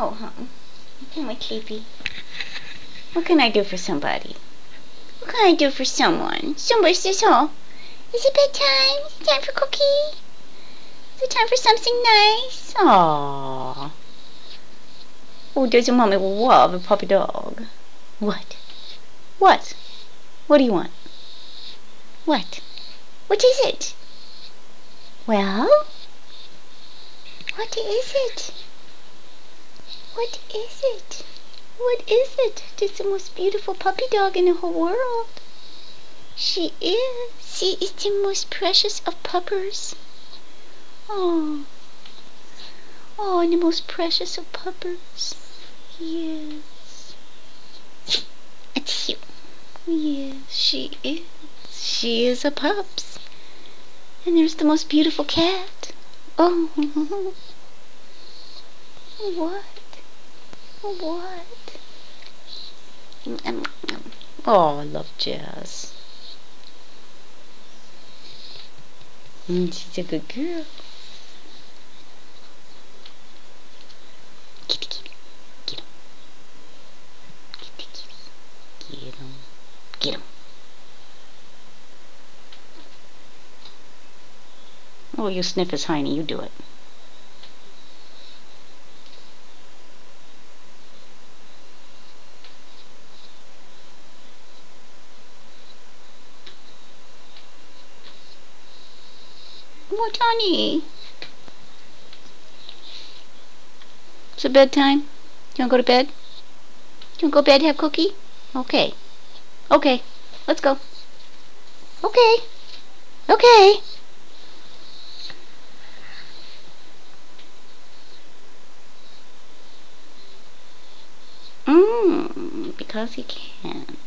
Oh, hon. Oh, my sleepy. What can I do for somebody? What can I do for someone? Somebody says, oh, is it bedtime? Is it time for cookie? Is it time for something nice? Aww. Oh, doesn't mommy love a puppy dog? What? What? What do you want? What? What is it? Well? What is it? What is it? What is it? It's the most beautiful puppy dog in the whole world. She is. She is the most precious of puppers. Oh. Oh, the most precious of puppers. Yes. It's you. Yes, she is. She is a pups. And there's the most beautiful cat. Oh. What? What? Oh, I love Jazz. She's a good girl. Kitty, kitty. Get him. Kitty, kitty. Get him. Get him. Oh, you sniff his hiney. You do it. What, honey? Is it bedtime? You want to go to bed? You want to go to bed, have cookie? Okay. Okay. Let's go. Okay. Okay. Because he can.